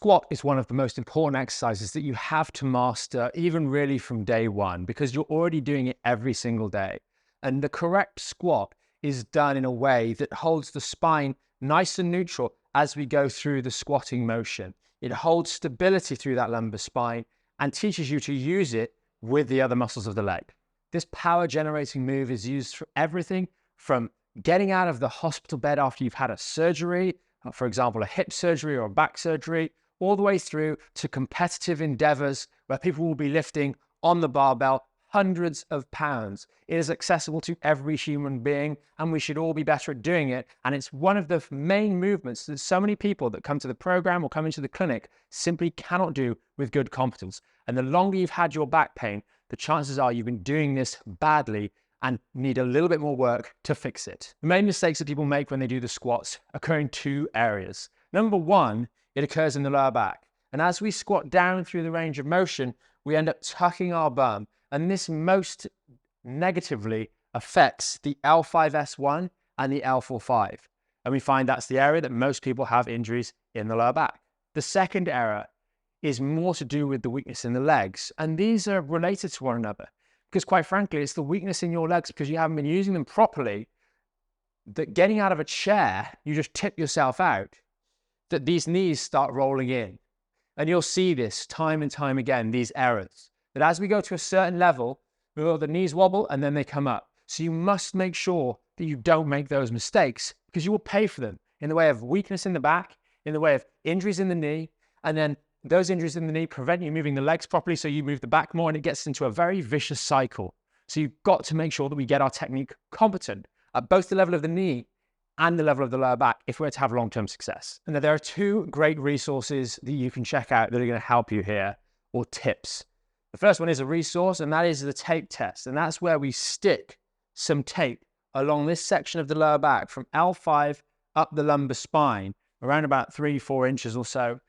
squat is one of the most important exercises that you have to master, even really from day one, because you're already doing it every single day. And the correct squat is done in a way that holds the spine nice and neutral as we go through the squatting motion. It holds stability through that lumbar spine and teaches you to use it with the other muscles of the leg. This power generating move is used for everything from getting out of the hospital bed after you've had a surgery, for example, a hip surgery or a back surgery, all the way through to competitive endeavors where people will be lifting on the barbell hundreds of pounds. It is accessible to every human being, and we should all be better at doing it. And it's one of the main movements that so many people that come to the program or come into the clinic simply cannot do with good competence. And the longer you've had your back pain, the chances are you've been doing this badly and need a little bit more work to fix it. The main mistakes that people make when they do the squats occur in two areas. Number one, it occurs in the lower back. And as we squat down through the range of motion, we end up tucking our bum. And this most negatively affects the L5S1 and the L45. And we find that's the area that most people have injuries in the lower back. The second error is more to do with the weakness in the legs. And these are related to one another. Because quite frankly, it's the weakness in your legs because you haven't been using them properly, that getting out of a chair, you just tip yourself out, that these knees start rolling in. And you'll see this time and time again, these errors. That as we go to a certain level, the knees wobble and then they come up. So you must make sure that you don't make those mistakes because you will pay for them in the way of weakness in the back, in the way of injuries in the knee, and then those injuries in the knee prevent you moving the legs properly, so you move the back more and it gets into a very vicious cycle. So you've got to make sure that we get our technique competent at both the level of the knee and the level of the lower back if we're to have long-term success. And there are two great resources that you can check out that are going to help you here, or tips. The first one is a resource, and that is the tape test. And that's where we stick some tape along this section of the lower back from L5 up the lumbar spine, around about 3-4 inches or so.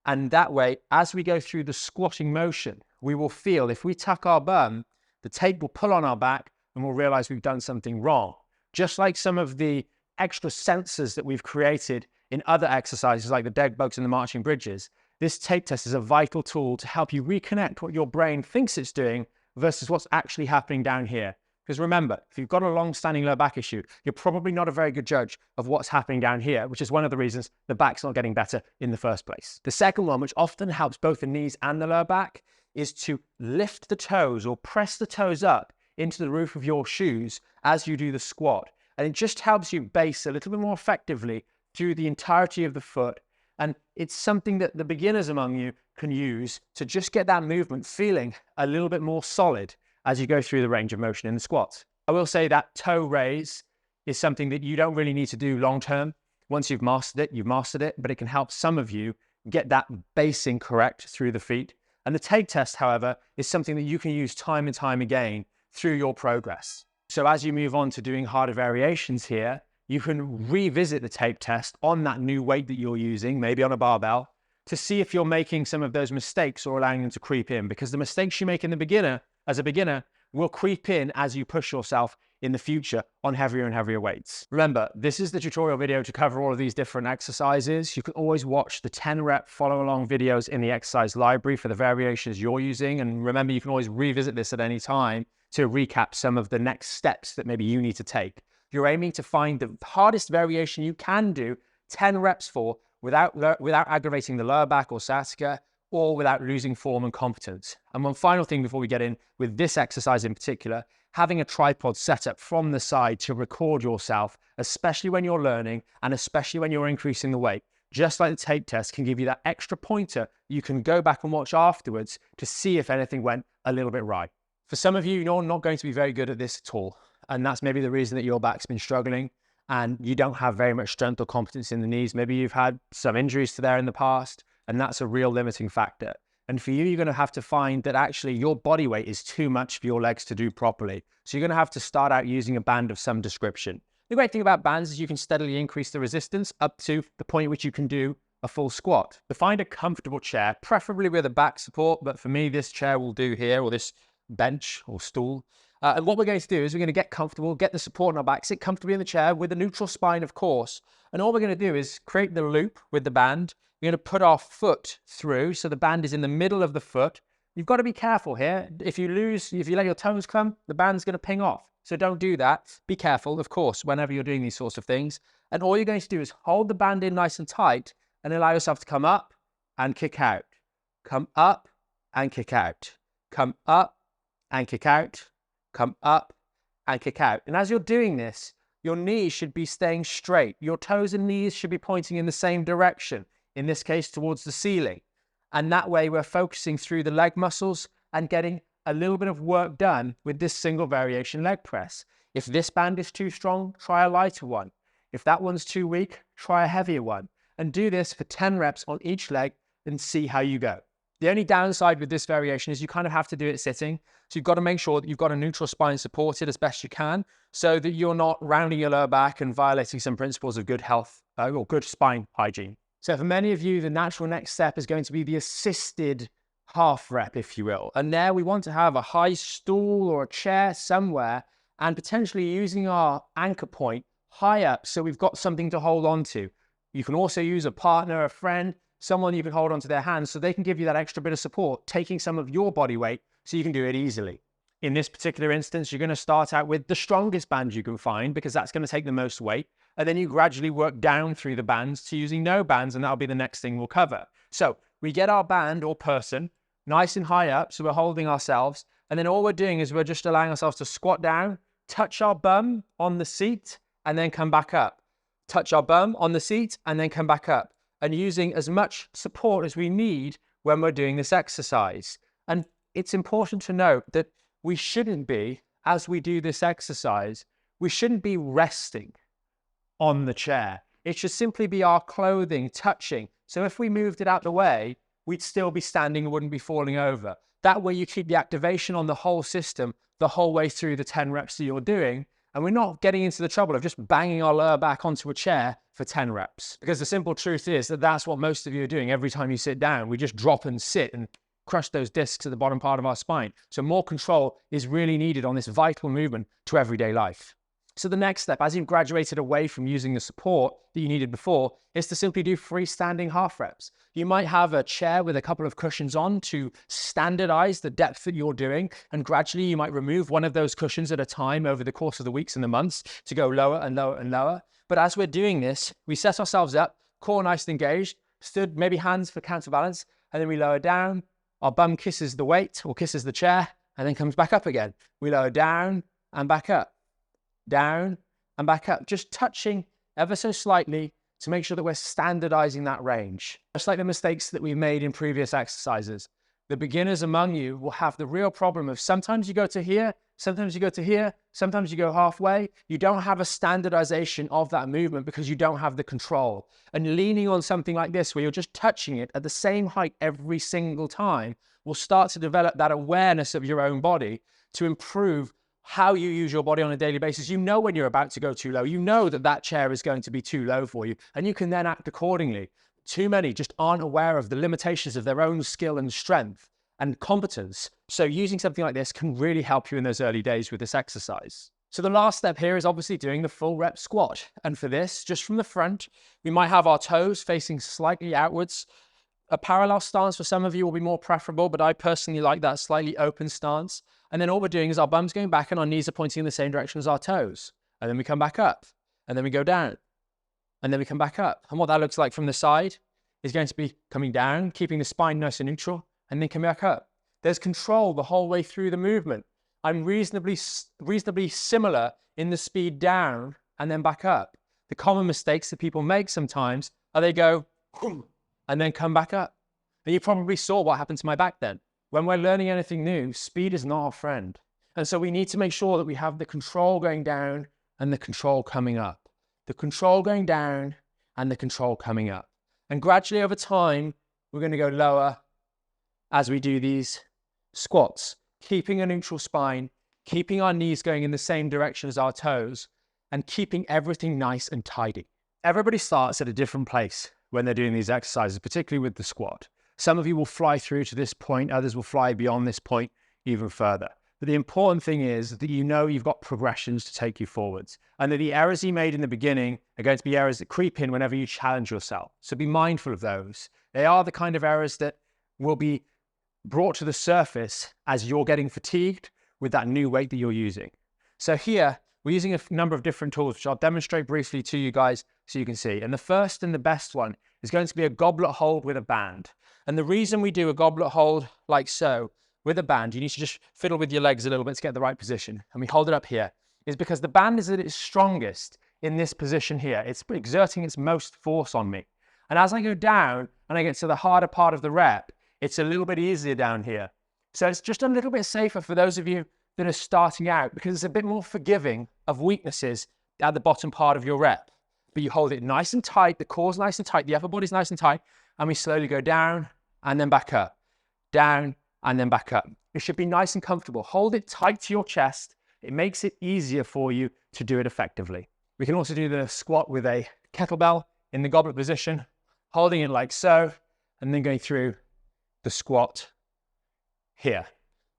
And that way, as we go through the squatting motion, we will feel if we tuck our bum, the tape will pull on our back and we'll realize we've done something wrong. Just like some of the extra sensors that we've created in other exercises like the dead bugs and the marching bridges, this tape test is a vital tool to help you reconnect what your brain thinks it's doing versus what's actually happening down here. Because remember, if you've got a long-standing lower back issue, you're probably not a very good judge of what's happening down here, which is one of the reasons the back's not getting better in the first place. The second one, which often helps both the knees and the lower back, is to lift the toes or press the toes up into the roof of your shoes as you do the squat. And it just helps you base a little bit more effectively through the entirety of the foot. And it's something that the beginners among you can use to just get that movement feeling a little bit more solid as you go through the range of motion in the squats. I will say that toe raise is something that you don't really need to do long term. Once you've mastered it, but it can help some of you get that basing correct through the feet. And the tape test, however, is something that you can use time and time again through your progress. So as you move on to doing harder variations here, you can revisit the tape test on that new weight that you're using, maybe on a barbell, to see if you're making some of those mistakes or allowing them to creep in, because the mistakes you make in the beginner, as a beginner, will creep in as you push yourself in the future on heavier and heavier weights. Remember, this is the tutorial video to cover all of these different exercises. You can always watch the 10 rep follow along videos in the exercise library for the variations you're using. And remember, you can always revisit this at any time to recap some of the next steps that maybe you need to take. You're aiming to find the hardest variation you can do 10 reps for without aggravating the lower back or sciatica, or without losing form and competence. And one final thing before we get in with this exercise in particular, having a tripod set up from the side to record yourself, especially when you're learning and especially when you're increasing the weight, just like the tape test can give you that extra pointer you can go back and watch afterwards to see if anything went a little bit right. For some of you, you're not going to be very good at this at all. And that's maybe the reason that your back's been struggling and you don't have very much strength or competence in the knees. Maybe you've had some injuries to there in the past, and that's a real limiting factor. And for you, you're going to have to find that actually your body weight is too much for your legs to do properly. So you're going to have to start out using a band of some description. The great thing about bands is you can steadily increase the resistance up to the point at which you can do a full squat. To find a comfortable chair, preferably with a back support, but for me, this chair will do here, or this bench or stool. And what we're going to do is we're going to get comfortable, get the support on our back, sit comfortably in the chair with a neutral spine, of course. And all we're going to do is create the loop with the band, We're going to put our foot through, so the band is in the middle of the foot. You've got to be careful here. If you let your toes come, the band's going to ping off. So don't do that. Be careful, of course, whenever you're doing these sorts of things. And all you're going to do is hold the band in nice and tight and allow yourself to come up and kick out. Come up and kick out. Come up and kick out. Come up and kick out. And as you're doing this, your knees should be staying straight. Your toes and knees should be pointing in the same direction, in this case towards the ceiling. And that way we're focusing through the leg muscles and getting a little bit of work done with this single variation leg press. If this band is too strong, try a lighter one. If that one's too weak, try a heavier one. And do this for 10 reps on each leg and see how you go. The only downside with this variation is you kind of have to do it sitting. So you've got to make sure that you've got a neutral spine supported as best you can so that you're not rounding your lower back and violating some principles of good health or good spine hygiene. So for many of you, the natural next step is going to be the assisted half rep, if you will. And there we want to have a high stool or a chair somewhere and potentially using our anchor point high up so we've got something to hold on to. You can also use a partner, a friend, someone you can hold onto their hands so they can give you that extra bit of support, taking some of your body weight so you can do it easily. In this particular instance, you're going to start out with the strongest band you can find because that's going to take the most weight. And then you gradually work down through the bands to using no bands, and that'll be the next thing we'll cover. So we get our band or person nice and high up, so we're holding ourselves. And then all we're doing is we're just allowing ourselves to squat down, touch our bum on the seat, and then come back up. Touch our bum on the seat, and then come back up. And using as much support as we need when we're doing this exercise. And it's important to note that we shouldn't be, as we do this exercise, we shouldn't be resting on the chair. It should simply be our clothing touching. So if we moved it out the way, we'd still be standing and wouldn't be falling over. That way you keep the activation on the whole system the whole way through the 10 reps that you're doing. And we're not getting into the trouble of just banging our lower back onto a chair for 10 reps. Because the simple truth is that that's what most of you are doing every time you sit down. We just drop and sit and crush those discs at the bottom part of our spine. So more control is really needed on this vital movement to everyday life. So the next step, as you've graduated away from using the support that you needed before, is to simply do freestanding half reps. You might have a chair with a couple of cushions on to standardize the depth that you're doing, and gradually you might remove one of those cushions at a time over the course of the weeks and the months to go lower and lower and lower. But as we're doing this, we set ourselves up, core nice and engaged, stood, maybe hands for counterbalance, and then we lower down. Our bum kisses the weight or kisses the chair and then comes back up again. We lower down and back up. Down and back up, just touching ever so slightly to make sure that we're standardizing that range. Just like the mistakes that we've made in previous exercises. The beginners among you will have the real problem of sometimes you go to here, sometimes you go to here, sometimes you go halfway. You don't have a standardization of that movement because you don't have the control. And leaning on something like this, where you're just touching it at the same height every single time, will start to develop that awareness of your own body to improve how you use your body on a daily basis. You know when you're about to go too low. You know that that chair is going to be too low for you, and you can then act accordingly. Too many just aren't aware of the limitations of their own skill and strength and competence. So using something like this can really help you in those early days with this exercise. So the last step here is obviously doing the full rep squat. And for this, just from the front, we might have our toes facing slightly outwards. A parallel stance for some of you will be more preferable, but I personally like that slightly open stance. And then all we're doing is our bum's going back and our knees are pointing in the same direction as our toes. And then we come back up, and then we go down, and then we come back up. And what that looks like from the side is going to be coming down, keeping the spine nice and neutral, and then coming back up. There's control the whole way through the movement. I'm reasonably similar in the speed down and then back up. The common mistakes that people make sometimes are they go, and then come back up. And you probably saw what happened to my back then. When we're learning anything new, speed is not our friend. And so we need to make sure that we have the control going down and the control coming up. The control going down and the control coming up. And gradually over time, we're going to go lower as we do these squats, keeping a neutral spine, keeping our knees going in the same direction as our toes, and keeping everything nice and tidy. Everybody starts at a different place when they're doing these exercises, particularly with the squat. Some of you will fly through to this point, others will fly beyond this point even further. But the important thing is that you know you've got progressions to take you forwards, and that the errors you made in the beginning are going to be errors that creep in whenever you challenge yourself. So be mindful of those. They are the kind of errors that will be brought to the surface as you're getting fatigued with that new weight that you're using. So here, we're using a number of different tools, which I'll demonstrate briefly to you guys so you can see. And the first and the best one is going to be a goblet hold with a band. And the reason we do a goblet hold like so with a band, you need to just fiddle with your legs a little bit to get the right position. And we hold it up here, is because the band is at its strongest in this position here. It's exerting its most force on me. And as I go down and I get to the harder part of the rep, it's a little bit easier down here. So it's just a little bit safer for those of you that are starting out, because it's a bit more forgiving of weaknesses at the bottom part of your rep. But you hold it nice and tight, the core's nice and tight, the upper body's nice and tight, and we slowly go down and then back up, down and then back up. It should be nice and comfortable. Hold it tight to your chest. It makes it easier for you to do it effectively. We can also do the squat with a kettlebell in the goblet position, holding it like so, and then going through the squat here.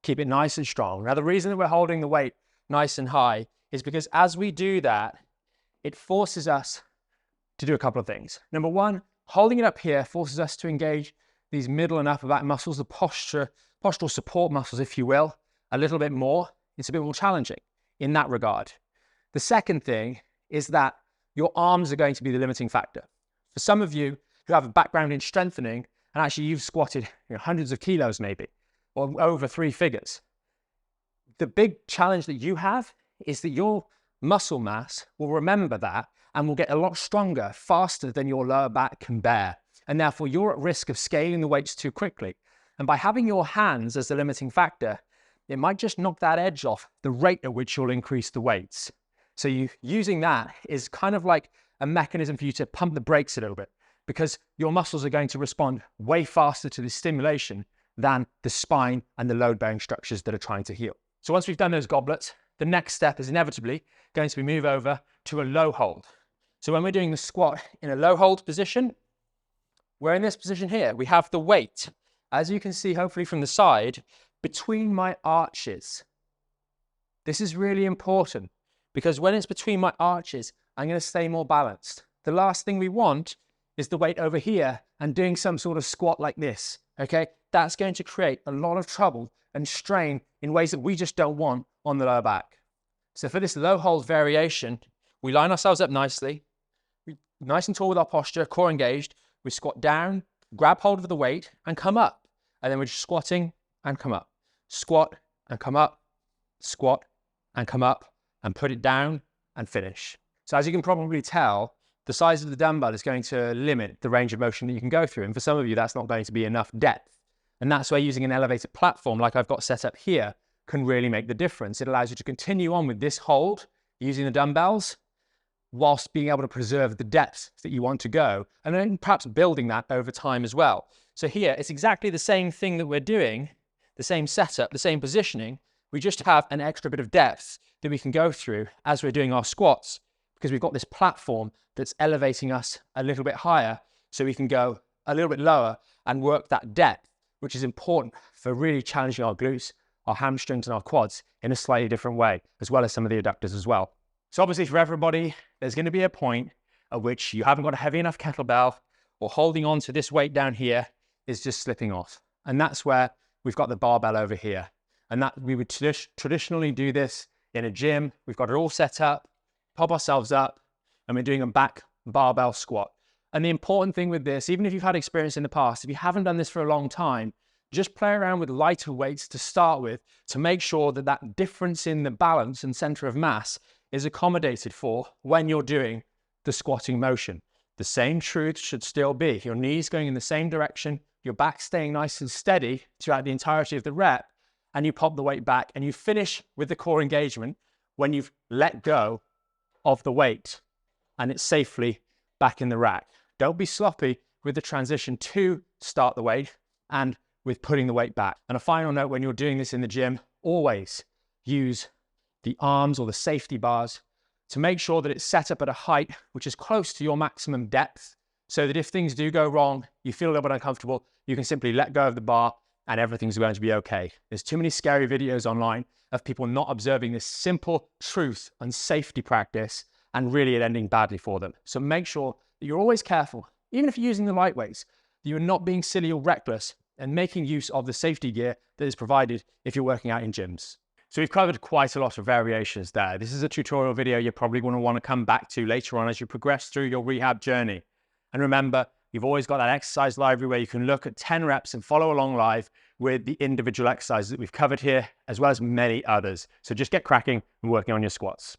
Keep it nice and strong. Now, the reason that we're holding the weight nice and high is because as we do that, it forces us to do a couple of things. Number one, holding it up here forces us to engage these middle and upper back muscles, the postural support muscles, if you will, a little bit more. It's a bit more challenging in that regard. The second thing is that your arms are going to be the limiting factor. For some of you who have a background in strengthening, and actually you've squatted hundreds of kilos maybe, or over 3 figures, the big challenge that you have is that your muscle mass will remember that and will get a lot stronger faster than your lower back can bear. And therefore you're at risk of scaling the weights too quickly. And by having your hands as the limiting factor, it might just knock that edge off the rate at which you'll increase the weights. So using that is kind of like a mechanism for you to pump the brakes a little bit, because your muscles are going to respond way faster to the stimulation than the spine and the load-bearing structures that are trying to heal. So once we've done those goblets, the next step is inevitably going to be move over to a low hold. So when we're doing the squat in a low hold position, we're in this position here. We have the weight, as you can see hopefully from the side, between my arches. This is really important because when it's between my arches, I'm going to stay more balanced. The last thing we want is the weight over here and doing some sort of squat like this, okay? That's going to create a lot of trouble and strain in ways that we just don't want on the lower back. So for this low hold variation, we line ourselves up nicely, nice and tall with our posture, core engaged. We squat down, grab hold of the weight and come up. And then we're just squatting and come up. Squat and come up, squat and come up, and put it down and finish. So as you can probably tell, the size of the dumbbell is going to limit the range of motion that you can go through. And for some of you, that's not going to be enough depth. And that's where using an elevated platform like I've got set up here can really make the difference. It allows you to continue on with this hold using the dumbbells whilst being able to preserve the depth that you want to go, and then perhaps building that over time as well. So here, it's exactly the same thing that we're doing, the same setup, the same positioning. We just have an extra bit of depth that we can go through as we're doing our squats, because we've got this platform that's elevating us a little bit higher so we can go a little bit lower and work that depth, which is important for really challenging our glutes, our hamstrings and our quads in a slightly different way, as well as some of the adductors as well. So obviously for everybody, there's going to be a point at which you haven't got a heavy enough kettlebell, or holding on to this weight down here is just slipping off. And that's where we've got the barbell over here. And that we would traditionally do this in a gym. We've got it all set up, pop ourselves up, and we're doing a back barbell squat. And the important thing with this, even if you've had experience in the past, if you haven't done this for a long time, just play around with lighter weights to start with to make sure that that difference in the balance and center of mass is accommodated for when you're doing the squatting motion. The same truth should still be your knees going in the same direction, your back staying nice and steady throughout the entirety of the rep, and you pop the weight back and you finish with the core engagement when you've let go of the weight and it's safely back in the rack. Don't be sloppy with the transition to start the weight and with putting the weight back. And a final note, when you're doing this in the gym, always use the arms or the safety bars to make sure that it's set up at a height which is close to your maximum depth, so that if things do go wrong, you feel a little bit uncomfortable, you can simply let go of the bar and everything's going to be okay. There's too many scary videos online of people not observing this simple truth and safety practice and really it ending badly for them. So make sure that you're always careful, even if you're using the light weights, that you're not being silly or reckless and making use of the safety gear that is provided if you're working out in gyms. So we've covered quite a lot of variations there. This is a tutorial video you're probably going to want to come back to later on as you progress through your rehab journey. And remember, you've always got that exercise library where you can look at 10 reps and follow along live with the individual exercises that we've covered here, as well as many others. So just get cracking and working on your squats.